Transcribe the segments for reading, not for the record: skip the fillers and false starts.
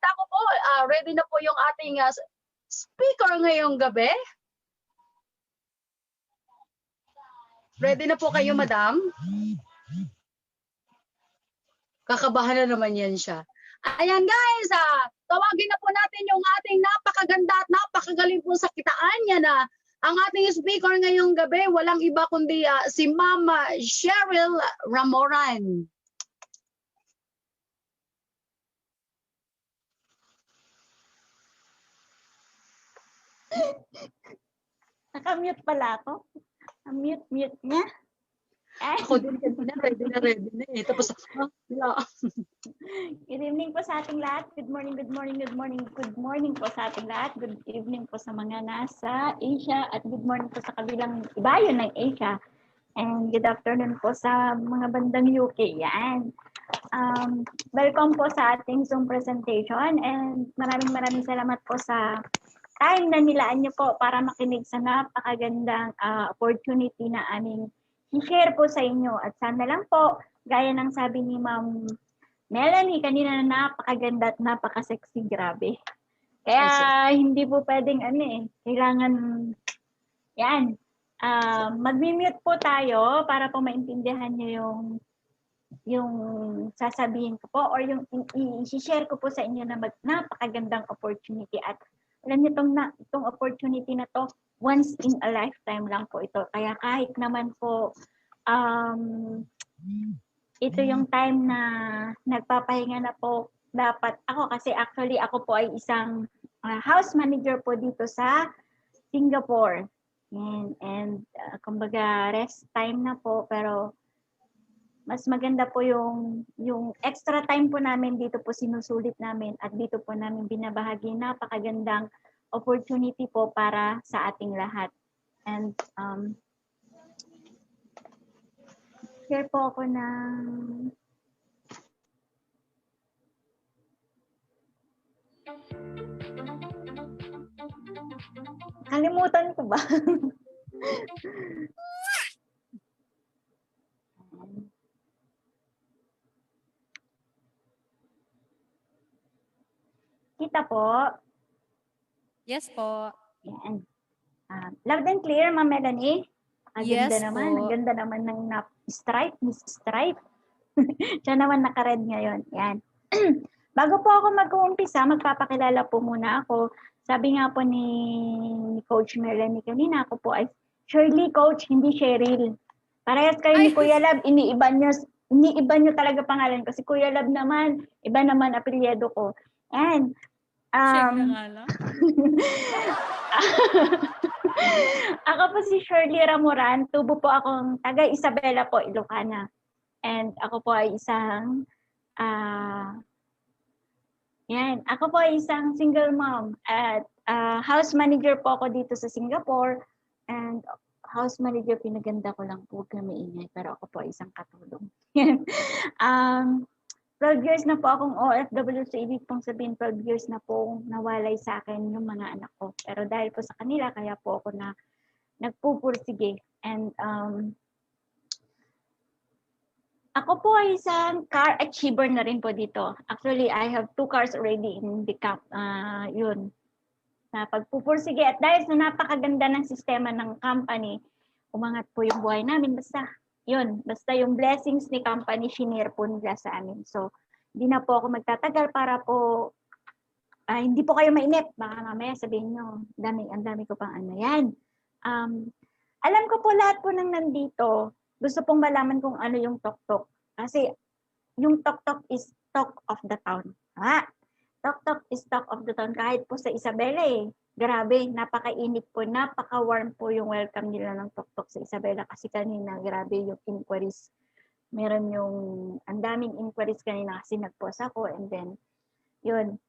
nakikita ko po, ready na po yung ating speaker ngayong gabi. Ready na po kayo, madam? Kakabahan na naman yan siya. Ayan guys, tawagin na po natin yung ating napakaganda at napakagaling po sa kitaan niya na ang ating speaker ngayong gabi, walang iba kundi si Ma'am Cheryl Ramoran. Naka-mute pala ako. Mute niya. Ako din kanina, ready na eh. Tapos, Good evening po sa ating lahat. Good morning po sa ating lahat. Good evening po sa mga nasa Asia at good morning po sa kabilang ibayon ng Asia. And good afternoon po sa mga bandang UK. Yan. Welcome po sa ating Zoom presentation and maraming salamat po sa time na nilaan niyo po para makinig sa napakagandang opportunity na aming i-share po sa inyo. At sana lang po, gaya ng sabi ni Ma'am Melanie, kanina na napakaganda at napaka-sexy, grabe. Kaya hindi po pwedeng kailangan, yan, mag-mute po tayo para po maintindihan niyo yung sasabihin ko po or yung i-share ko po sa inyo na napakagandang opportunity. At alam niyo itong opportunity na to, once in a lifetime lang po ito. Kaya kahit naman po ito yung time na nagpapahinga na po dapat ako kasi actually ako po ay isang house manager po dito sa Singapore. And kumbaga rest time na po pero mas maganda po yung extra time po namin dito po sinusulit namin at dito po namin binabahagi napakagandang opportunity po para sa ating lahat. And share po ako ng kalimutan ko ba? Kita po? Yes po. Yan. Loud and clear, Ma'am Melanie? Yes naman. po. Ang ganda naman ng stripe, Miss Stripe. Siya naman naka-red ngayon. Yan. Bago po ako mag-uumpisa, magpapakilala po muna ako. Sabi nga po ni Coach Melanie kanina, ako po ay Shirley Coach, hindi Cheryl. Parehas kayo ni Kuya Lab, iniiba nyo talaga pangalan ko. Si Kuya Lab naman, iba naman apelyido ko. And ako po si Shirley Ramoran, tubo po akong taga Isabela po, Ilocana. And ako po ay isang ako po ay isang single mom at house manager po ako dito sa Singapore. And house manager, pinaganda ko lang po kami ingay, pero ako po ay isang katulong. 12 years na po akong OFW, so ibig pong sabihin 12 years na po nawalay sa akin yung mga anak ko. Pero dahil po sa kanila, kaya po ako na nagpupursige. And ako po ay isang car achiever na rin po dito. Actually, I have 2 cars already in the camp. Yun. Na pagpupursige. At dahil sa napakaganda ng sistema ng company, umangat po yung buhay namin. Basta yung blessings ni company, shinare po nila sa amin. So, hindi na po ako magtatagal para po, hindi po kayo mainip. Baka mamaya sabihin nyo, ang dami ko pang yan. Alam ko po lahat po ng nandito, gusto pong malaman kung ano yung tok-tok. Kasi yung tok-tok is talk of the town. Tok-tok is talk of the town. Kahit po sa Isabela grabe, napakainit po, napaka-warm po yung welcome nila ng tok-tok sa Isabela. Kasi kanina, grabe yung inquiries. Meron yung, ang daming inquiries kanina kasi nag-post ako and then, yun.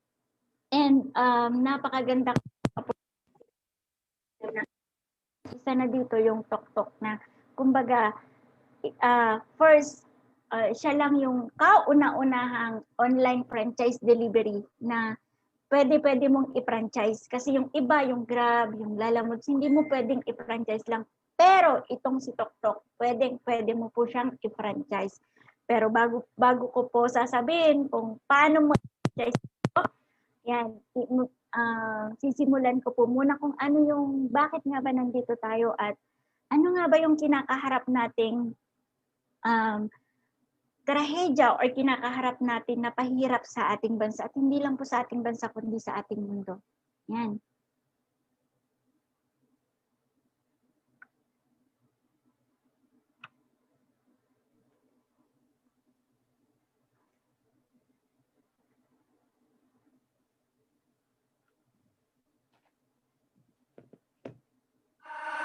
And napakaganda isa na dito yung tok-tok na, kumbaga, first, siya lang yung kauna-unahang online franchise delivery na pwede mong i-franchise. Kasi yung iba, yung Grab, yung Lalamoods, hindi mo pwedeng i-franchise lang. Pero itong si Tok-Tok, pwede mo po siyang i-franchise. Pero bago ko po sasabihin kung paano mo i-franchise ito, sisimulan ko po muna kung ano yung, bakit nga ba nandito tayo at ano nga ba yung kinakaharap nating trahedya or kinakaharap natin na pahirap sa ating bansa at hindi lang po sa ating bansa kundi sa ating mundo. Yan.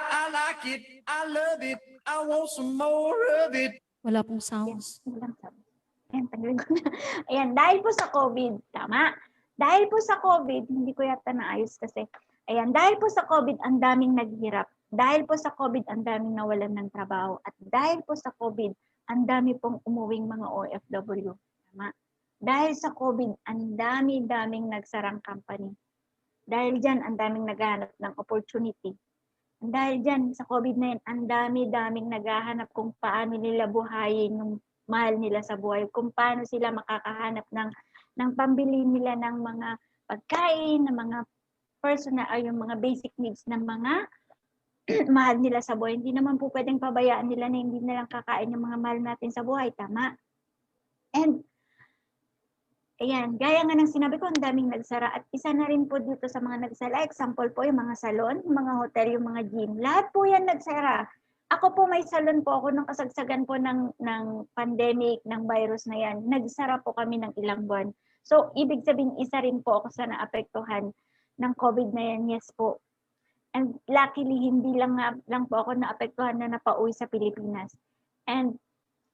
I like it, I love it, I want some more of it. Wala pong sounds. Ayan, tanggalin ko na. Ayan, dahil po sa COVID, tama. Dahil po sa COVID, hindi ko yata naayos kasi. Ayan, dahil po sa COVID, ang daming naghirap. Dahil po sa COVID, ang daming nawalan ng trabaho. At dahil po sa COVID, ang dami pong umuwing mga OFW. Tama. Dahil sa COVID, ang dami-daming nagsarang company. Dahil dyan, ang daming naghahanap ng opportunity. Dahil dyan, sa COVID na yan, ang dami-daming naghahanap kung paano nila buhayin yung mahal nila sa buhay, kung paano sila makakahanap ng pambili nila ng mga pagkain, ng mga personal, ay yung mga basic needs ng mga mahal nila sa buhay. Hindi naman po pwedeng pabayaan nila na hindi na lang kakain yung mga mahal natin sa buhay, tama? And ayan, gaya nga ng sinabi ko, ang daming nagsara. At isa na rin po dito sa mga nagsara. Example po, yung mga salon, yung mga hotel, yung mga gym. Lahat po yan nagsara. Ako po may salon po ako nung kasagsagan po ng pandemic, ng virus na yan. Nagsara po kami ng ilang buwan. So, ibig sabihin, isa rin po ako sa naapektuhan ng COVID na yan. Yes po. And luckily, hindi lang po ako naapektuhan na napauwi sa Pilipinas. And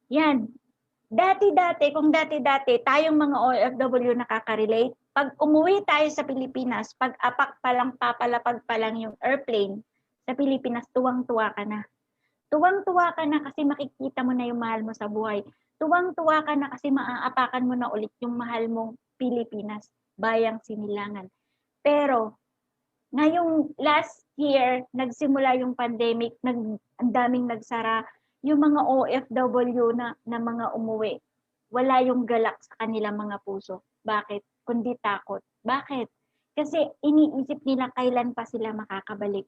yan, dati-dati, kung dati-dati, tayong mga OFW nakaka-relate, pag umuwi tayo sa Pilipinas, pag apak pa lang, papalapag pa lang yung airplane sa Pilipinas, tuwang-tuwa ka na. Tuwang-tuwa ka na kasi makikita mo na yung mahal mo sa buhay. Tuwang-tuwa ka na kasi maaapakan mo na ulit yung mahal mong Pilipinas, bayang sinilangan. Pero, ngayong last year, nagsimula yung pandemic, ang daming nagsara, yung mga OFW na mga umuwi, wala yung galak sa kanilang mga puso. Bakit? Kundi takot. Bakit? Kasi iniisip nila kailan pa sila makakabalik.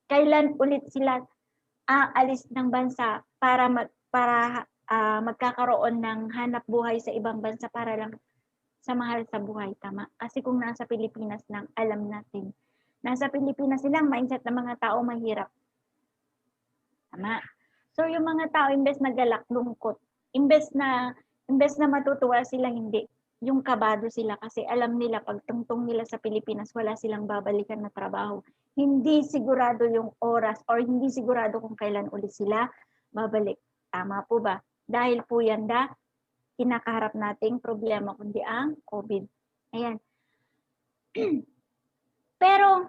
Kailan ulit sila aalis ng bansa para magkakaroon ng hanap buhay sa ibang bansa para lang sa mahal sa buhay. Tama? Kasi kung nasa Pilipinas lang, alam natin. Nasa Pilipinas silang mindset ng mga tao mahirap. Tama? So yung mga tao, imbes na galak, lungkot, imbes na matutuwa sila, hindi. Yung kabado sila kasi alam nila pag tungtong nila sa Pilipinas, wala silang babalikan na trabaho. Hindi sigurado yung oras or hindi sigurado kung kailan ulit sila babalik. Tama po ba? Dahil po yan kinakaharap nating problema kundi ang COVID. Ayan. Pero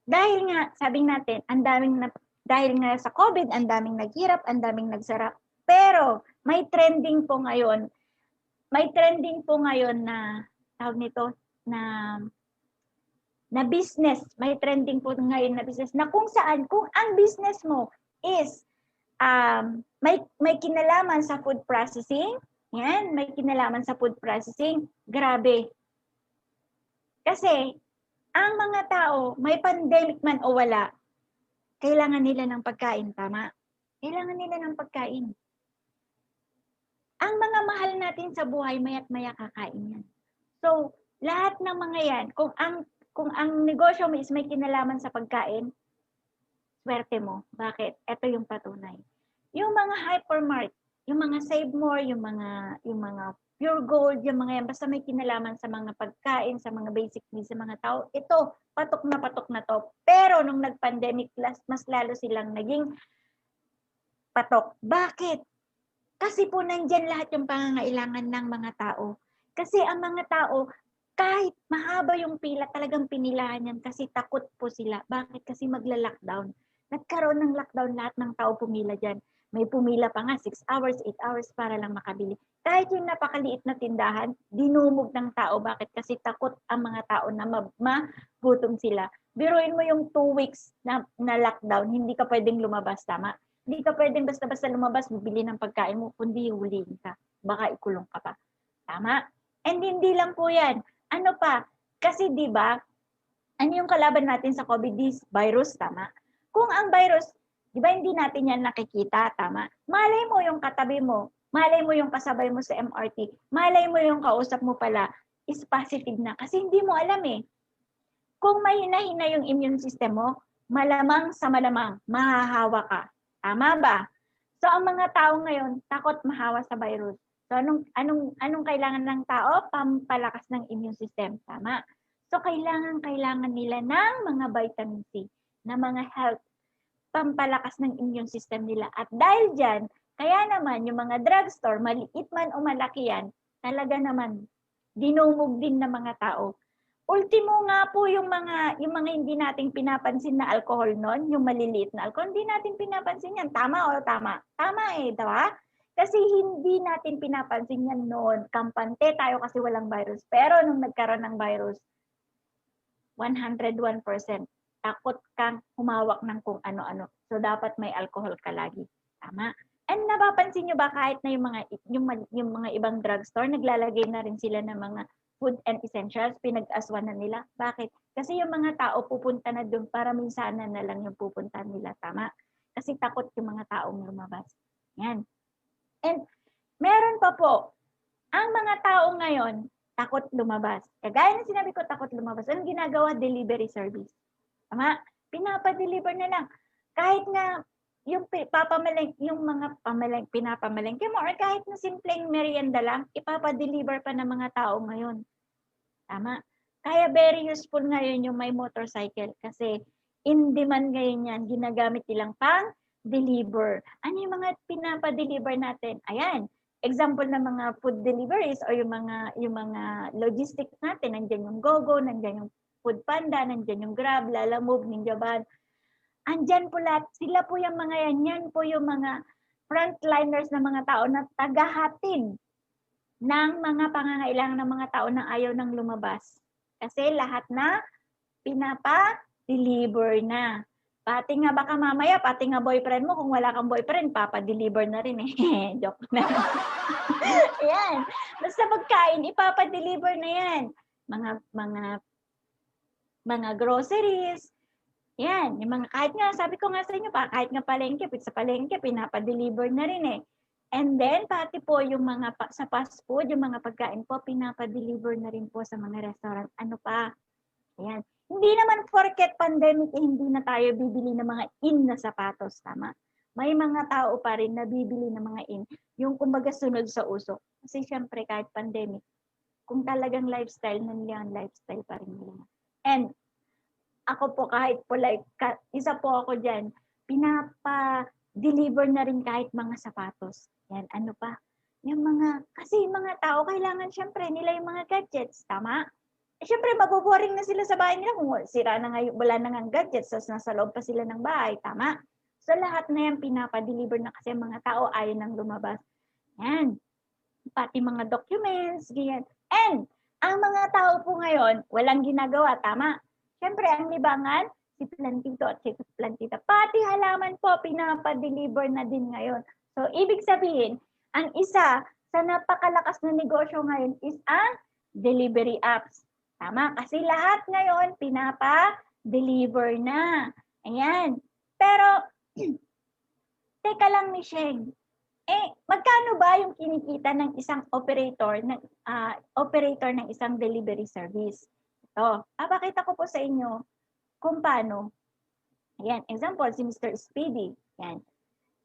dahil nga, sabi natin, dahil nga sa COVID, ang daming naghirap, ang daming nagsara. Pero may trending po ngayon na tawag nito na business. May trending po ngayon na business na kung ang business mo is may kinalaman sa food processing, yan, may kinalaman sa food processing, grabe. Kasi ang mga tao, may pandemic man o wala, kailangan nila ng pagkain, tama? Kailangan nila ng pagkain. Ang mga mahal natin sa buhay, maya't maya kakain yan. So, lahat ng mga yan, kung ang negosyo mo is may kinalaman sa pagkain, swerte mo. Bakit? Ito yung patunay. Yung mga hypermart, yung mga Save More, yung mga Pure Gold, yung mga yan, basta may kinalaman sa mga pagkain, sa mga basic needs sa mga tao, ito, patok na to. Pero nung nag-pandemic, mas lalo silang naging patok. Bakit? Kasi po nandyan lahat yung pangangailangan ng mga tao. Kasi ang mga tao, kahit mahaba yung pila, talagang pinilahan yan kasi takot po sila. Bakit? Kasi magla-lockdown. Nagkaroon ng lockdown, lahat ng tao pumila dyan. May pumila pa nga, 6 hours, 8 hours para lang makabili. Kahit yung napakaliit na tindahan, dinumog ng tao. Bakit? Kasi takot ang mga tao na magutom sila. Biruin mo yung 2 weeks na lockdown, hindi ka pwedeng lumabas, tama? Hindi ka pwedeng basta-basta lumabas, bibili ng pagkain mo, kundi huliin ka. Baka ikulong ka pa. Tama? And hindi lang po yan. Ano pa? Kasi di ba Ano yung kalaban natin sa COVID virus, tama? Kung ang virus, di ba hindi natin yan nakikita, tama? Malay mo yung katabi mo, malay mo yung kasabay mo sa MRT, malay mo yung kausap mo pala is positive na kasi hindi mo alam eh. Kung mahina-hina yung immune system mo, malamang sa malamang, mahahawa ka. Tama ba? So ang mga tao ngayon, takot mahawa sa virus. So anong kailangan ng tao? Pampalakas ng immune system. Tama? So kailangan nila ng mga vitamin C, na mga health, pampalakas ng immune system nila. At dahil dyan, kaya naman yung mga drugstore, maliit man o malaki yan, talaga naman, dinumog din ng mga tao. Ultimo nga po yung mga hindi nating pinapansin na alcohol noon, yung maliliit na alcohol, hindi natin pinapansin yan. Tama o tama? Tama eh, diba? Kasi hindi natin pinapansin yan noon. Kampante tayo kasi walang virus. Pero nung nagkaroon ng virus, 101%. Takot kang humawak ng kung ano-ano. So dapat may alcohol ka lagi. Tama? And napapansin nyo ba kahit na yung mga ibang drugstore, naglalagay na rin sila ng mga food and essentials, pinag-aswan na nila. Bakit? Kasi yung mga tao pupunta na doon para minsanan na lang yung pupunta nila. Tama? Kasi takot yung mga taong lumabas. Yan. And meron pa po, ang mga tao ngayon, takot lumabas. Kagaya ng sinabi ko, takot lumabas. Anong ginagawa? Delivery service. Tama? Pinapa-deliver na lang. Kahit nga yung mga pinapamalengke mo or kahit na simpleng merienda lang, ipapa-deliver pa ng mga tao ngayon. Tama? Kaya very useful ngayon yung may motorcycle kasi in demand ngayon yan, ginagamit nilang pang-deliver. Ano yung mga pinapa-deliver natin? Ayan, example ng mga food deliveries o yung mga logistics natin, nandiyan yung GoGo, nandiyan yung Food Panda, nandiyan yung Grab, Lalamove, Ninjavan. Andyan po lahat. Sila po yung mga yan po yung mga frontliners na mga tao na tagahatid ng mga pangangailangan ng mga tao na ayaw nang lumabas. Kasi lahat na pinapa-deliver na. Pati nga baka mamaya, pati nga boyfriend mo, kung wala kang boyfriend, papa-deliver na rin eh. Joke na. Yan. Basta pagkain, ipapa-deliver na yan. Mga groceries, yan, yung mga kahit nga, sabi ko nga sa inyo, kahit nga palengke, sa palengke, pinapa-deliver na rin eh. And then, pati po yung mga, sa fast food, yung mga pagkain po, pinapa-deliver na rin po sa mga restaurant. Ano pa? Ayan. Hindi naman porket pandemic, hindi na tayo bibili ng mga in na sapatos, tama? May mga tao pa rin na bibili ng mga in, yung kumbaga sunod sa uso. Kasi syempre, kahit pandemic, kung talagang lifestyle, nandiyan lifestyle pa rin nila. And, ako po kahit po like, isa po ako dyan, pinapa-deliver na rin kahit mga sapatos. Yan, ano pa? Kasi mga tao, kailangan syempre nila yung mga gadgets, tama? Syempre, maboboring na sila sa bahay nila kung sira na ngayon, wala na nga gadgets, tapos nasa loob pa sila ng bahay, tama? So lahat na yan pinapa-deliver na kasi mga tao ayaw nang lumabas. Yan. Pati mga documents, ganyan. And, ang mga tao po ngayon, walang ginagawa, tama? Siyempre, ang libangan, si plantito at si plantita. Pati halaman po, pinapa-deliver na din ngayon. So, ibig sabihin, ang isa sa napakalakas na negosyo ngayon is ang delivery apps. Tama? Kasi lahat ngayon, pinapa-deliver na. Ayan. Pero, teka lang, Michelle. Magkano ba yung kinikita ng isang operator ng isang delivery service? Papakita ko po sa inyo kung paano. Ayan, example, si Mr. Speedy. Ayan.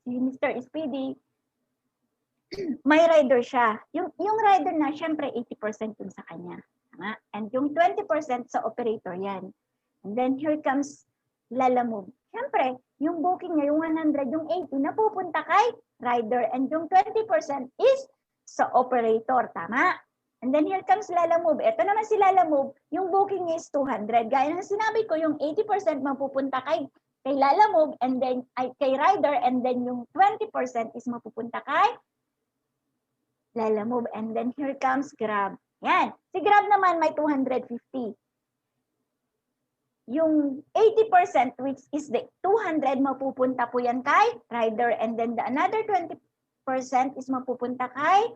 Si Mr. Speedy, may rider siya. Yung rider na, syempre, 80% dun sa kanya. Tama? And yung 20% sa operator yan. And then here comes Lalamove. Syempre, yung booking niya, yung 100, yung 80, napupunta kay rider. And yung 20% is sa operator. Tama? And then here comes Lalamove. Ito naman si Lalamove, yung booking is 200. Gaya ng sinabi ko, yung 80% mapupunta kay Lalamove and then kay rider and then yung 20% is mapupunta kay Lalamove. And then here comes Grab. Yan. Si Grab naman may 250. Yung 80% which is the 200 mapupunta po yan kay rider and then the another 20% is mapupunta kay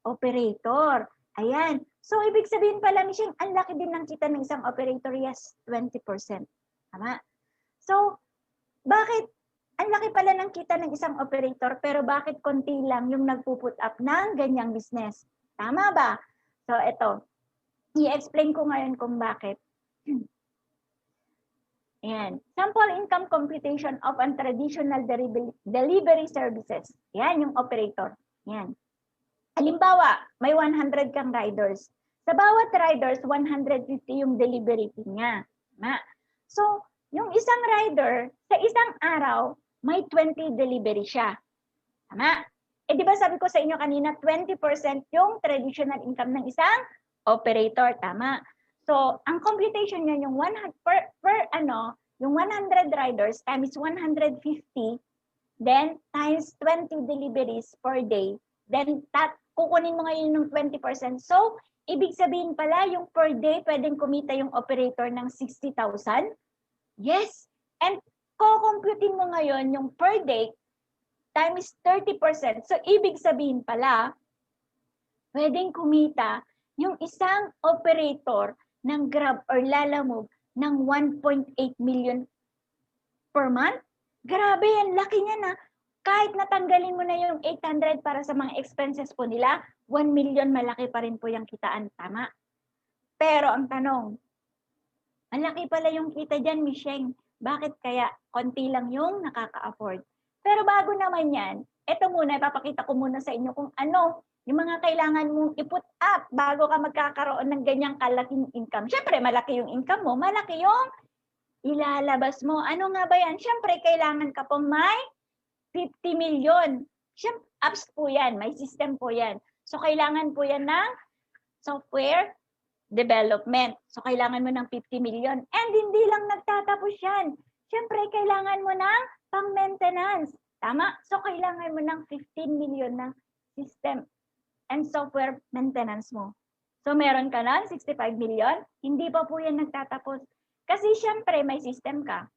operator. Ayan. So, ibig sabihin pala, Michelle, ang laki din ng kita ng isang operator. Yes, 20%. Tama? So, bakit ang laki pala ng kita ng isang operator, pero bakit konti lang yung nagpuput up ng ganyang business? Tama ba? So, ito. I-explain ko ngayon kung bakit. Ayan. Sample income computation of untraditional delivery services. Yan yung operator. Yan. Halimbawa, may 100 kang riders. Sa bawat riders, 150 yung delivery fee niya. So, yung isang rider, sa isang araw, may 20 delivery siya. Tama? Eh di ba sabi ko sa inyo kanina, 20% yung traditional income ng isang operator. Tama? So, ang computation niya yung 100 yung 100 riders times 150, then times 20 deliveries per day. Then kukunin mo ngayon yung 20%. So, ibig sabihin pala yung per day pwedeng kumita yung operator ng 60,000. Yes. And kukumputin mo ngayon yung per day times 30%. So, ibig sabihin pala pwedeng kumita yung isang operator ng Grab or Lalamove ng 1.8 million per month. Grabe yan, laki niya na. Kahit natanggalin mo na yung 800 para sa mga expenses po nila, 1 million malaki pa rin po yung kitaan. Tama? Pero ang tanong, malaki pala yung kita dyan, Michelle. Bakit kaya konti lang yung nakaka-afford? Pero bago naman yan, ito muna, ipapakita ko muna sa inyo kung ano yung mga kailangan mong i-put up bago ka magkakaroon ng ganyang kalaking income. Siyempre, malaki yung income mo, malaki yung ilalabas mo. Ano nga ba yan? Siyempre, kailangan ka pong may 50 million. Siyempre, apps po yan, may system po yan. So, kailangan po yan ng software development. So, kailangan mo ng 50 million. And hindi lang nagtatapos yan. Siyempre, kailangan mo ng pang-maintenance. Tama? So, kailangan mo ng 15 million ng system and software maintenance mo. So, meron ka na 65 million, hindi pa po yan nagtatapos. Kasi syempre, may system ka.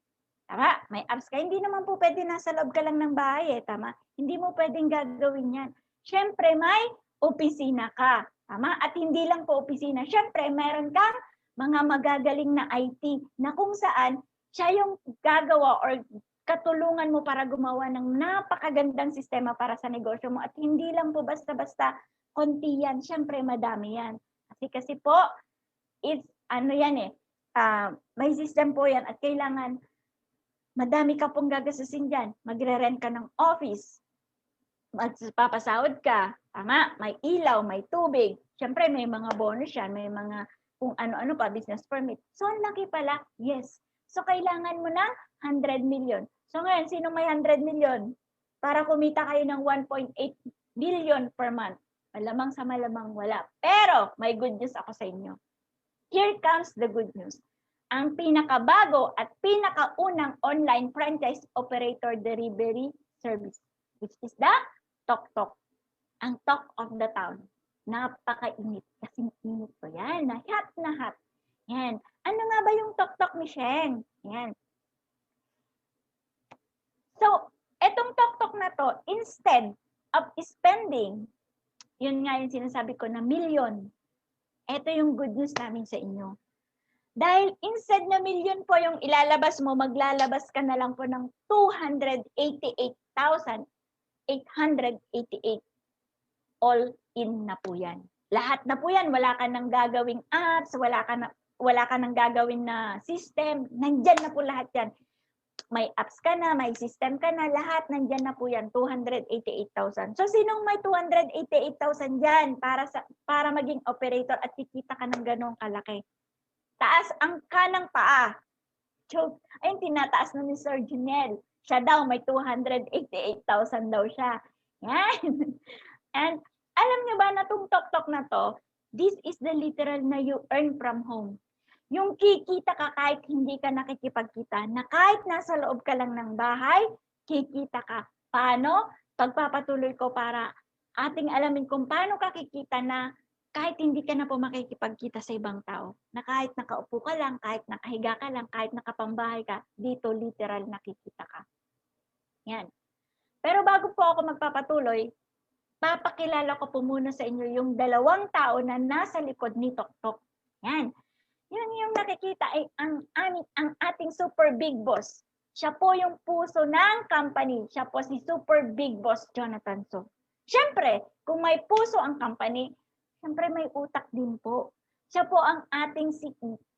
Tama? May apps ka. Hindi naman po pwede nasa loob ka lang ng bahay. Tama? Hindi mo pwedeng gagawin yan. Syempre, may opisina ka. Tama? At hindi lang po opisina. Syempre, meron kang mga magagaling na IT na kung saan siya yung gagawa or katulungan mo para gumawa ng napakagandang sistema para sa negosyo mo. At hindi lang po basta-basta konti yan. Siyempre, madami yan. Kasi po, it's, may system po yan at kailangan madami ka pong gagastusin dyan. Magre-rent ka ng office. Magpapasahod ka. Tama? May ilaw, may tubig. Siyempre, may mga bonus yan. May mga kung ano-ano pa, business permit. So, ang laki pala, yes. So, kailangan mo ng 100 million. So, ngayon, sino may 100 million? Para kumita kayo ng 1.8 billion per month. Malamang sa malamang wala. Pero, may good news ako sa inyo. Here comes the good news. Ang pinakabago at pinakaunang online franchise operator delivery service, which is the TokTok. Ang talk of the town. Napakainit. Kasing init ko yan. Hot na hot. Yan. Ano nga ba yung TokTok, Michelle? Yan. So, etong TokTok na to, instead of spending, yun nga yung sinasabi ko na million, ito yung good news namin sa inyo. Dahil instead na million po yung ilalabas mo, maglalabas ka na lang po ng 288,888. All in na po yan. Lahat na po yan. Wala ka nang gagawing apps, wala ka nang gagawin na system. Nandyan na po lahat yan. May apps ka na, may system ka na, lahat nandyan na po yan, 288,000. So, sinong may 288,000 dyan para maging operator at kikita ka ng ganong kalaki? Taas ang kanang paa. Joke. Ayun, tinataas na ni Sir Junel. Siya daw, may 288,000 daw siya. Yan. And alam niyo ba na itong TokTok na to, this is the literal na you earn from home. Yung kikita ka kahit hindi ka nakikipagkita, na kahit nasa loob ka lang ng bahay, kikita ka. Paano? Pagpapatuloy ko para ating alamin kung paano ka kikita na kahit hindi ka na po makikipagkita sa ibang tao. Na kahit nakaupo ka lang, kahit nakahiga ka lang, kahit nakapambahay ka, dito literal nakikita ka. Yan. Pero bago po ako magpapatuloy, papakilala ko po muna sa inyo yung dalawang tao na nasa likod ni Toktok. Yan. Yun yung nakikita ay ang ating super big boss. Siya po yung puso ng company. Siya po si super big boss Jonathan Sow. Siyempre, kung may puso ang company, siyempre may utak din po. Siya po ang ating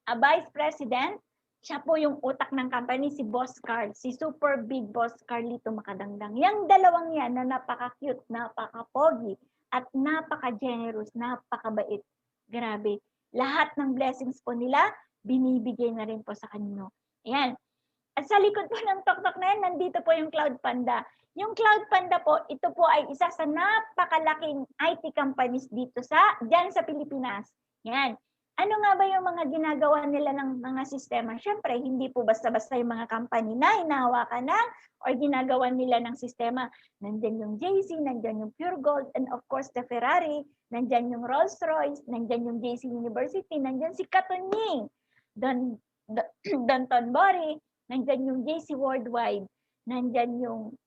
vice president. Siya po yung utak ng company, si Boss Carl, si super big boss Carlito Macadangdang. Yang dalawang yan na napaka-cute, napaka-pogi, at napaka-generous, napakabait. Grabe. Lahat ng blessings po nila, binibigay na rin po sa kanino. Ayan. At sa likod po ng Toktok na yan, nandito po yung Cloud Panda. Yung Cloud Panda po, ito po ay isa sa napakalaking IT companies dyan sa Pilipinas. Yan. Ano nga ba yung mga ginagawa nila ng mga sistema? Siyempre, hindi po basta-basta yung mga company na hinahawakan ng or ginagawa nila ng sistema. Nandyan yung JC, nandyan yung Pure Gold, and of course, the Ferrari, nandyan yung Rolls-Royce, nandyan yung JC University, nandyan si Katunying, Don Tonbori, nandyan yung JC Worldwide, nandyan yung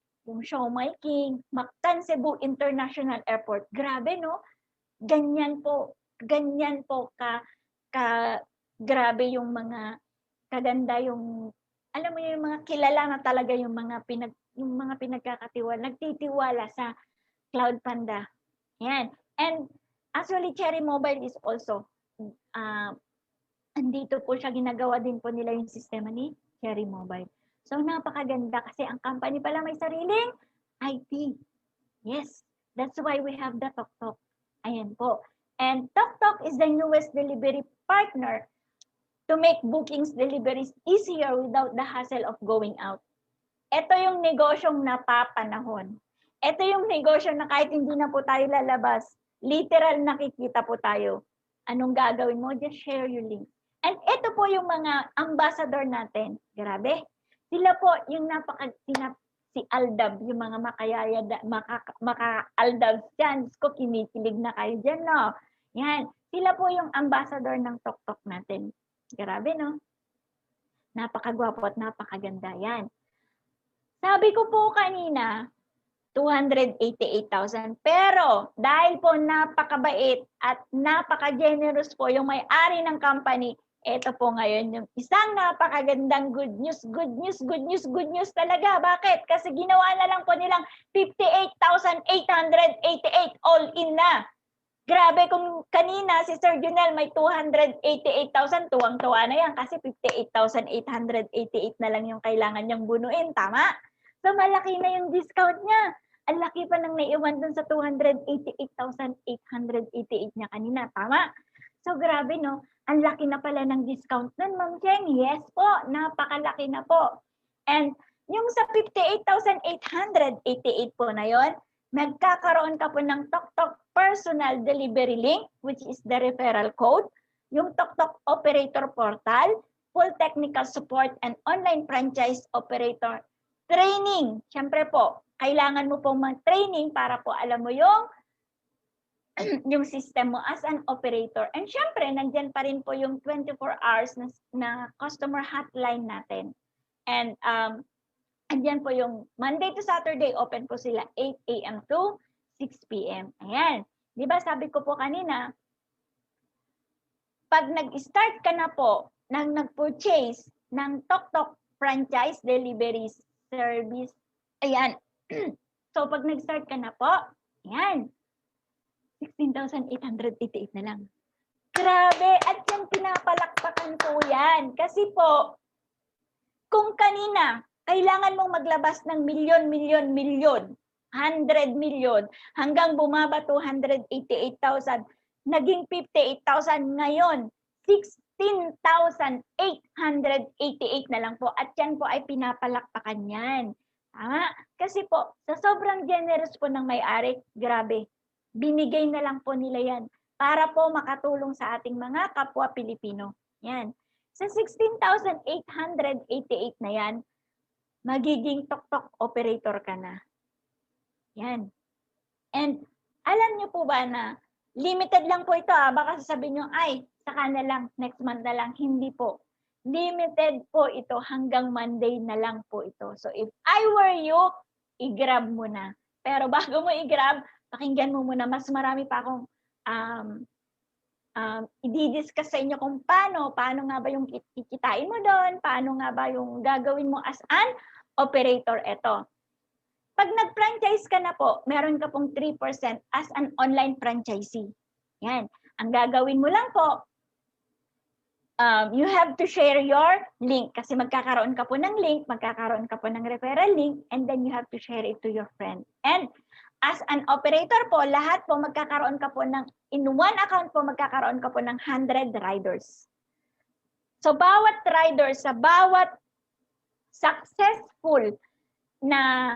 Show My King, Mactan Cebu International Airport. Grabe, no? Ganyan po grabe yung mga kaganda yung alam mo yung mga kilala na talaga yung mga pinagkakatiwala, nagtitiwala sa Cloud Panda. Yan. And actually Cherry Mobile is also andito po siya, ginagawa din po nila yung sistema ni Cherry Mobile. So napakaganda kasi ang company pala may sariling IT. Yes, that's why we have the Toktok. Ayan po. And Toktok is the newest delivery partner to make bookings deliveries easier without the hassle of going out. Ito yung negosyong napapanahon. Ito yung negosyo na kahit hindi na po tayo lalabas, literal nakikita po tayo. Anong gagawin mo? Just share your link. And ito po yung mga ambassador natin. Grabe. Sila po yung si Aldab, yung mga maka-Aldab dyan. Ko kinikilig na kayo dyan, no? Yan. Sila po yung ambassador ng Toktok natin. Grabe, no? Napakagwapo at napakaganda. Yan. Sabi ko po kanina, 288,000. Pero dahil po napakabait at napaka-generous po yung may-ari ng company, ito po ngayon yung isang napakagandang good news talaga. Bakit? Kasi ginawa na lang po nilang 58,888 all in na. Grabe, kung kanina si Sir Junel may 288,000, tuwang-tuwa na yan kasi 58,888 na lang yung kailangan niyang bunuin. Tama? So malaki na yung discount niya. Ang laki pa nang naiwan dun sa 288,888 niya kanina. Tama? So grabe, no? Ang laki na pala ng discount nun, Ma'am Cheng. Yes po, napakalaki na po. And yung sa 58,888 po na yon, magkakaroon ka po ng Toktok Personal Delivery Link, which is the referral code, yung Toktok Operator Portal, full technical support, and online franchise operator training. Siyempre po, kailangan mo pong mag-training para po alam mo yung system mo as an operator. And syempre, nandyan pa rin po yung 24 hours na customer hotline natin. And andyan po yung Monday to Saturday, open po sila 8 a.m. to 6 p.m. Ayan. Di ba sabi ko po kanina, pag nag-start ka na po nang nag-purchase ng Toktok franchise delivery service, ayan. So pag nag-start ka na po, ayan, 16,888 na lang. Grabe! At yung pinapalakpakan po yan. Kasi po, kung kanina, kailangan mong maglabas ng milyon, 100 million, hanggang bumaba 288,000, naging 58,000 ngayon, 16,888 na lang po. At yan po ay pinapalakpakan yan. Tama? Kasi po, sa sobrang generous po ng may-ari, grabe, binigay na lang po nila yan para po makatulong sa ating mga kapwa Pilipino. Yan. Sa 16,888 na yan, magiging Toktok operator ka na. Yan. And alam niyo po ba na limited lang po ito. Baka sasabihin nyo, ay, saka na lang, next month na lang. Hindi po. Limited po ito hanggang Monday na lang po ito. So if I were you, i-grab mo na. Pero bago mo i-grab, Pakinggan mo muna, mas marami pa akong i-discuss sa inyo kung paano nga ba yung kikitain mo doon, paano nga ba yung gagawin mo as an operator. Ito. Pag nag-franchise ka na po, meron ka pong 3% as an online franchisee. Yan. Ang gagawin mo lang po, you have to share your link kasi magkakaroon ka po ng link, magkakaroon ka po ng referral link, and then you have to share it to your friend. And as an operator po, lahat po magkakaroon ka po ng, in one account po, magkakaroon ka po ng 100 riders. So, bawat rider, sa bawat successful na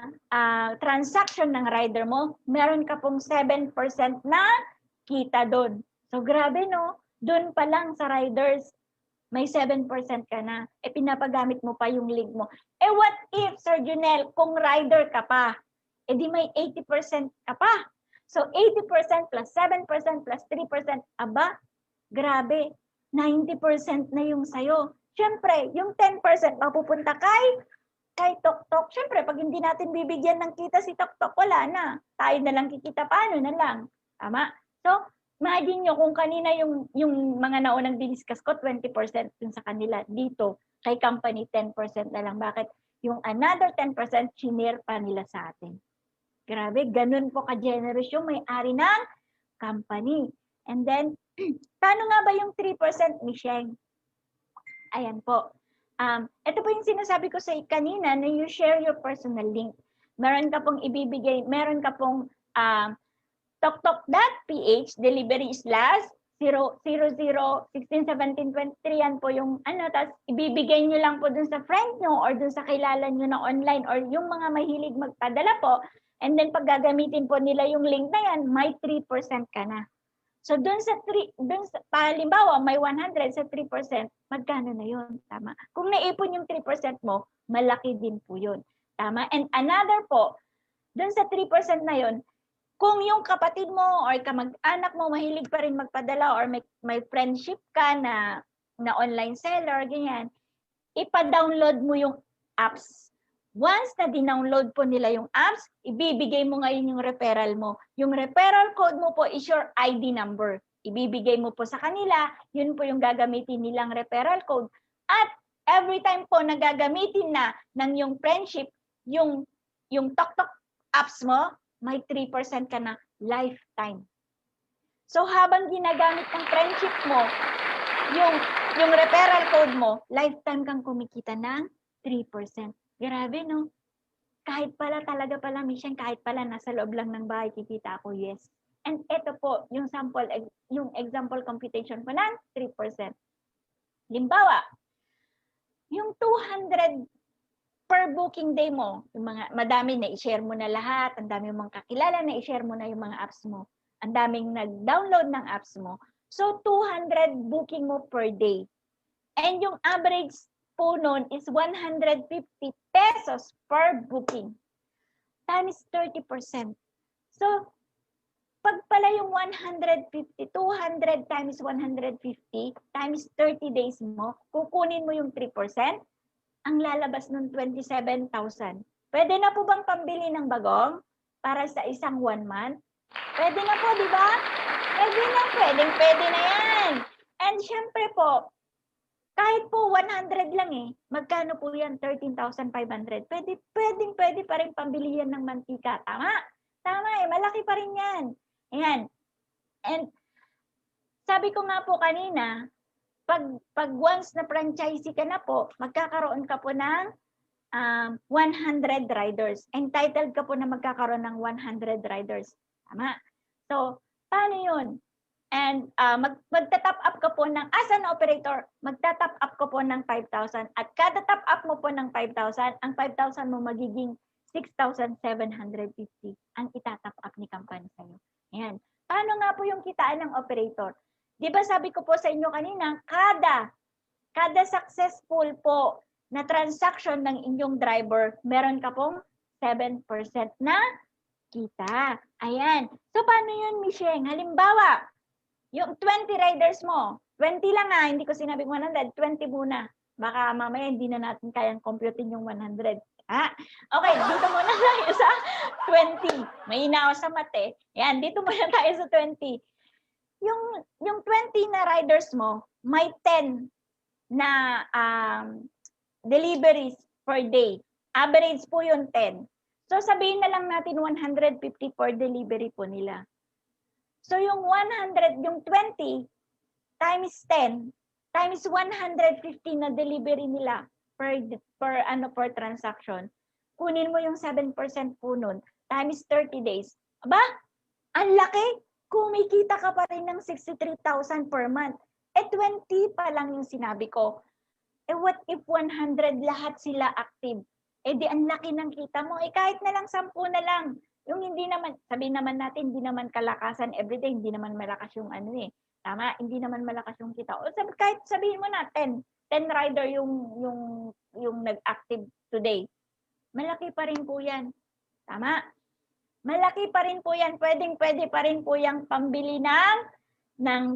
transaction ng rider mo, meron ka pong 7% na kita doon. So, grabe no? Doon pa lang sa riders, may 7% ka na. Pinapagamit mo pa yung link mo. What if, Sir Junel, kung rider ka pa, di may 80% ka pa. So, 80% plus 7% plus 3%, aba, grabe, 90% na yung sayo. Siyempre, yung 10% mapupunta kay TokTok. Siyempre, pag hindi natin bibigyan ng kita si TokTok, wala na. Tayo na lang kikita, paano na lang? Tama? So, imagine nyo kung kanina yung mga naunang diniscuss ko, 20% dun sa kanila. Dito, kay company, 10% na lang. Bakit? Yung another 10%, shinare pa nila sa atin. Grabe, ganun po ka-generous yung may-ari ng company. And then, paano nga ba yung 3%, Michelle? Ayan po. Ito po yung sinasabi ko sa kanina na you share your personal link. Meron ka pong ibibigay, meron ka pong toktok.ph delivery / 00161723 yan po yung tapos ibibigay nyo lang po dun sa friend nyo or dun sa kilala nyo na online or yung mga mahilig magpadala po, and then pag gagamitin po nila yung link na yan, may 3% ka na. So dun sa halimbawa may 100 sa 3%, magkano na yun? Tama. Kung naipon yung 3% mo, malaki din po yun. Tama. And another po, dun sa 3% na yun, kung yung kapatid mo or kamag-anak mo mahilig pa rin magpadala or may friendship ka na online seller, ganyan, ipa-download mo yung apps. Once na dinownload po nila yung apps, ibibigay mo ngayon yung referral mo. Yung referral code mo po is your ID number. Ibibigay mo po sa kanila, yun po yung gagamitin nilang referral code. At every time po na gagamitin na ng yung friendship, yung TokTok apps mo, may 3% ka na lifetime. So habang ginagamit ng friendship mo, yung referral code mo, lifetime kang kumikita ng 3%. Grabe, no? Kahit pala talaga pala, Michelle, kahit pala nasa loob lang ng bahay, kikita ako, yes. And ito po, yung example computation po ng 3%. Limbawa, yung 200 per booking day mo, yung mga madami na i-share mo na lahat, ang dami mong kakilala na i-share mo na yung mga apps mo, ang daming nag-download ng apps mo. So 200 booking mo per day. And yung average po noon is 150 pesos per booking. Times 30%. So pag pala yung 150, 200 times 150 times 30 days mo, kukunin mo yung 3%, ang lalabas ng 27,000. Pwede na po bang pambili ng bagong para sa isang 1 month? Pwede na po, di ba? Pwede na, pwede na yan. And syempre po, kahit po 100 lang magkano po yan? 13,500. Pwede pa rin pambili yan ng mantika. Tama? Tama malaki pa rin yan. Ayan. And sabi ko nga po kanina, pag once na franchisee ka na po, magkakaroon ka po ng 100 riders. Entitled ka po na magkakaroon ng 100 riders. Tama? So, paano yun? And magta-top up ka po ng, as an operator, magta-top up ka po ng 5,000. At kada top up mo po ng 5,000, ang 5,000 mo magiging 6,750 ang itatop up ni company sa'yo. Ayan. Paano nga po yung kitaan ng operator? Di ba sabi ko po sa inyo kanina, kada successful po na transaction ng inyong driver, meron ka pong 7% na kita. Ayan. So, paano yun, Michelle? Halimbawa, yung 20 riders mo, 20 lang hindi ko sinabing 100, 20 muna. Baka mamaya hindi na natin kayang computein yung 100. Okay, dito muna tayo sa 20. Mahina ako sa mate. Yan, dito muna tayo sa 20. Yung 20 na riders mo, may 10 na deliveries per day. Average po yung 10. So sabihin na lang natin 150 per delivery po nila. So yung 100, yung 20 times 10 times 150 na delivery nila per transaction. Kunin mo yung 7% po nun times 30 days. Aba, ang laki. Kumikita ka pa rin ng 63,000 per month. 20 pa lang yung sinabi ko. What if 100 lahat sila active? Di ang laki ng kita mo. Kahit na lang 10 na lang. Yung hindi naman, sabihin naman natin, hindi naman kalakasan everyday, hindi naman malakas yung Tama, hindi naman malakas yung kita. O kahit sabihin mo na 10 rider yung nag-active today. Malaki pa rin po yan. Tama? Malaki pa rin po yan. Pwede pa rin po yung pambili ng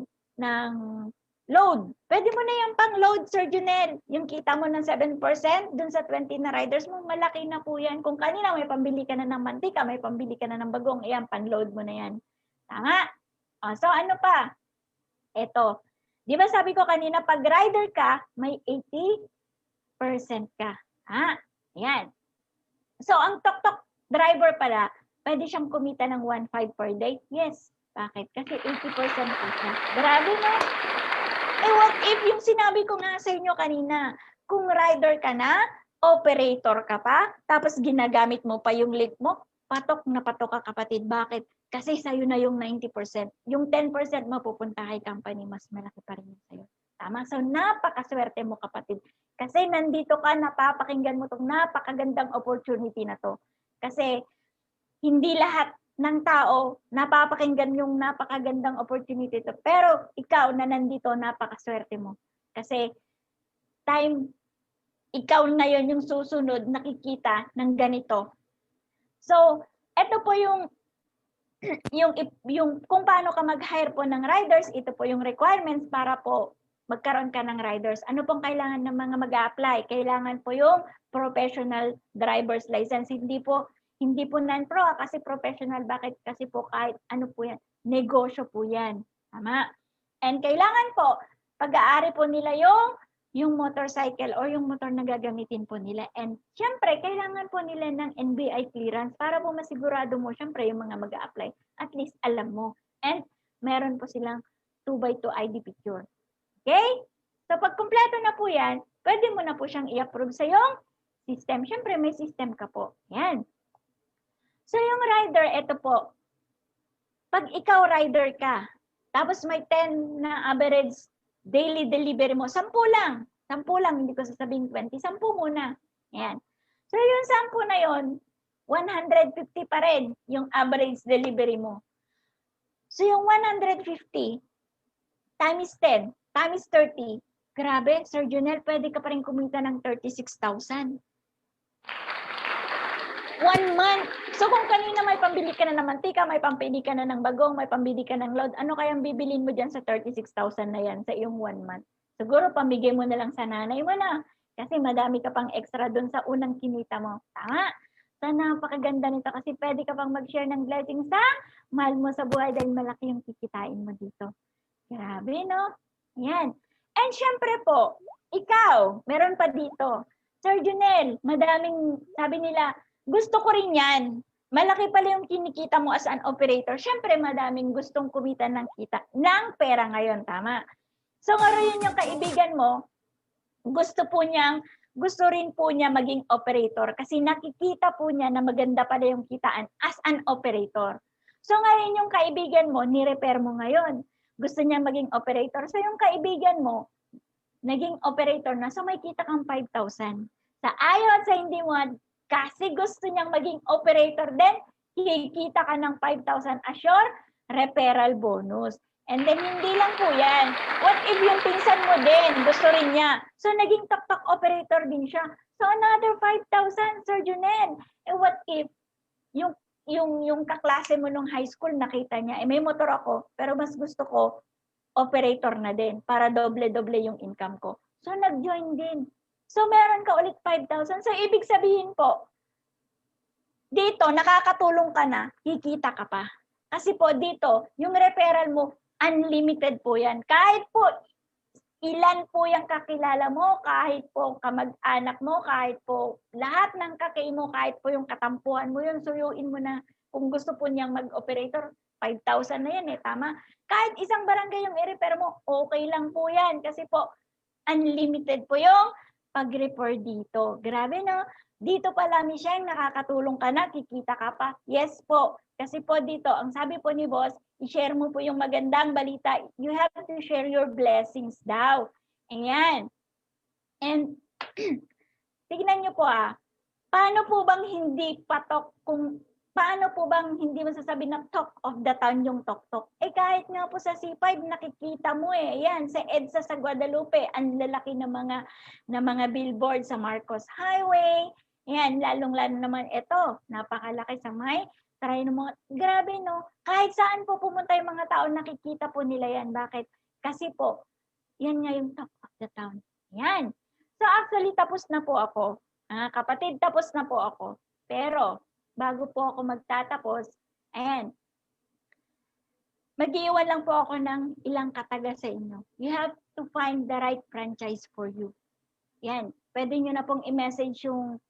load. Pwede mo na yung pang-load, Sir Junel. Yung kita mo ng 7% dun sa 20 na riders mo, malaki na po yan. Kung kanina may pambili ka na ng mantika, may pambili ka na ng bagong, ayan, pang-load mo na yan. Tama? So ano pa? Ito. Di ba sabi ko kanina, pag rider ka, may 80% ka. Ayan. So ang tok-tok driver pala, pwede siyang kumita ng 1.5 per day? Yes. Bakit? Kasi 80% po siya. Grabe, no? What if yung sinabi ko nga sa inyo kanina, kung rider ka na, operator ka pa, tapos ginagamit mo pa yung leave mo, patok na patok ka, kapatid. Bakit? Kasi sa'yo na yung 90%. Yung 10% mapupunta kay company, mas malaki pa rin yung sa'yo. Tama? So, napakaswerte mo, kapatid. Kasi nandito ka, napapakinggan mo itong napakagandang opportunity na to. Kasi hindi lahat ng tao napapakinggan yung napakagandang opportunity to. Pero ikaw na nandito, napakaswerte mo. Kasi ikaw na yon yung susunod nakikita ng ganito. So, ito po yung kung paano ka mag-hire po ng riders, ito po yung requirements para po magkaroon ka ng riders. Ano pong kailangan ng mga mag-a-apply? Kailangan po yung professional driver's license. Hindi po non-pro kasi professional. Bakit? Kasi po kahit ano po yan, negosyo po yan. Tama? And kailangan po, pag-aari po nila yung motorcycle or yung motor na gagamitin po nila. And syempre, kailangan po nila ng NBI clearance para po masigurado mo, syempre, yung mga mag-a-apply, at least alam mo. And meron po silang 2x2 ID picture. Okay? So pag kumpleto na po yan, pwede mo na po siyang i-approve sa yung system. Syempre, may system ka po. Yan. So yung rider, ito po. Pag ikaw rider ka, tapos may 10 na average daily delivery mo, 10 lang. 10 lang, hindi ko sasabing 20. 10 muna. Yan. So yung 10 na yon, 150 pa rin yung average delivery mo. So yung 150 times 10 times 30, grabe, Sir Junel, pwede ka pa rin kumita ng 36,000. 1 month. So kung kanina may pambili ka na ng mantika, may pambili ka na ng bagong, may pambili ka ng load, ano kayang bibilin mo dyan sa 36,000 na yan sa iyong 1 month? Siguro pamigay mo na lang sa nanay mo na. Kasi madami ka pang extra dun sa unang kinita mo. Tama? So napakaganda nito kasi pwede ka pang mag-share ng blessings sa mahal mo sa buhay dahil malaki yung kikitain mo dito. Grabe, no? Yan. And syempre po, ikaw, meron pa dito. Sir Junel, madaming, sabi nila, gusto ko rin yan. Malaki pala yung kinikita mo as an operator. Syempre, madaming gustong kumita ng kita, ng pera ngayon, tama? So, ngayon yung kaibigan mo, gusto rin po niya maging operator kasi nakikita po niya na maganda pala yung kitaan as an operator. So, ngayon yung kaibigan mo, ni-repair mo ngayon. Gusto niya maging operator. So, yung kaibigan mo, naging operator na, so may kita kang 5,000. Sa ayaw at sa hindi mo, kasi gusto niyang maging operator din, kikita ka ng 5,000 assure referral bonus. And then, hindi lang po yan. What if yung pinsan mo din, gusto rin niya? So, naging tok-tok operator din siya. So, another 5,000, Sir Junel. What if yung kaklase mo nung high school, nakita niya, may motor ako, pero mas gusto ko, operator na din, para doble-doble yung income ko. So, nag-join din. So, meron ka ulit 5,000. So, ibig sabihin po, dito, nakakatulong ka na, kikita ka pa. Kasi po dito, yung referral mo, unlimited po yan. Kahit po, ilan po yung kakilala mo, kahit po kamag-anak mo, kahit po lahat ng kakay mo, kahit po yung katampuhan mo yun, suyuin mo na kung gusto po niyang mag-operator, 5,000 na yan tama? Kahit isang barangay yung i-refer mo, okay lang po yan. Kasi po, unlimited po yung pag-refer dito. Grabe no? Dito pala, Michelle, nakakatulong ka na, kikita ka pa. Yes po. Kasi po dito, ang sabi po ni boss, i-share mo po yung magandang balita. You have to share your blessings daw. Ayan. And, tignan nyo po paano po bang hindi patok paano po bang hindi masasabi na talk of the town yung tok-tok? Kahit nga po sa C5, nakikita mo Yan, sa EDSA sa Guadalupe, ang lalaki ng mga billboard sa Marcos Highway. Yan, lalong-lalo naman ito, napakalaki sa may try ng mga, grabe no? Kahit saan po pumunta yung mga tao, nakikita po nila yan. Bakit? Kasi po, yan nga yung talk of the town. Yan. So actually, tapos na po ako. Kapatid, tapos na po ako. Pero, bago po ako magtatapos, ayan, mag-iwan lang po ako ng ilang kataga sa inyo. You have to find the right franchise for you. Yan, pwede nyo na pong i-message yung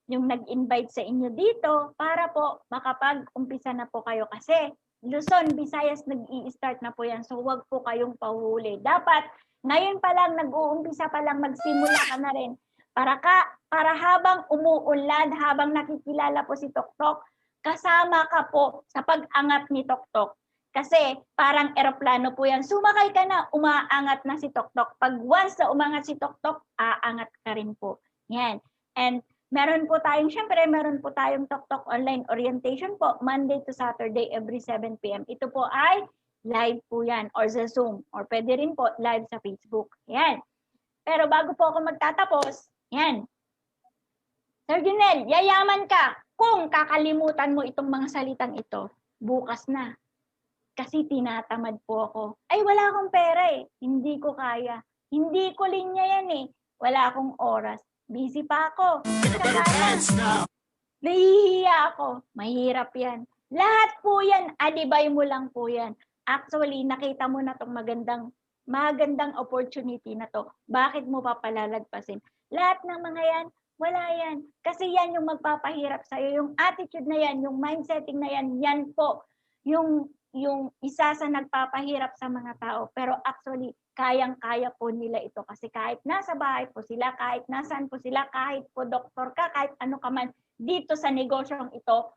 nag-invite sa inyo dito para po makapag-umpisa na po kayo kasi Luzon, Visayas, nag-i-start na po yan. So, wag po kayong pahuli. Dapat, ngayon pa lang, nag-uumpisa pa lang, magsimula ka na rin. Para habang umuunlad, habang nakikilala po si Toktok, kasama ka po sa pag-angat ni Toktok. Kasi parang eroplano po yan. Sumakay ka na, umaangat na si Toktok. Pag once na umangat si Toktok, aangat ka rin po. Yan. And meron po tayong Toktok online orientation po, Monday to Saturday every 7 p.m. Ito po ay live po yan or sa Zoom or pwede rin po live sa Facebook. Yan. Pero bago po ako magtatapos, yan. Sir Junel, yayaman ka kung kakalimutan mo itong mga salitang ito. Bukas na. Kasi tinatamad po ako. Wala akong pera Hindi ko kaya. Hindi ko linya yan Wala akong oras. Busy pa ako. Nahihiya ako. Mahirap yan. Lahat po yan, adibay mo lang po yan. Actually, nakita mo na itong magandang opportunity na to. Bakit mo pa palalagpasin? Lahat ng mga yan, wala yan. Kasi yan yung magpapahirap sa'yo. Yung attitude na yan, yung mindsetting na yan, yan po. Yung isa sa nagpapahirap sa mga tao. Pero actually, kayang-kaya po nila ito. Kasi kahit nasa bahay po sila, kahit nasaan po sila, kahit po doktor ka, kahit ano ka man, dito sa negosyong ito,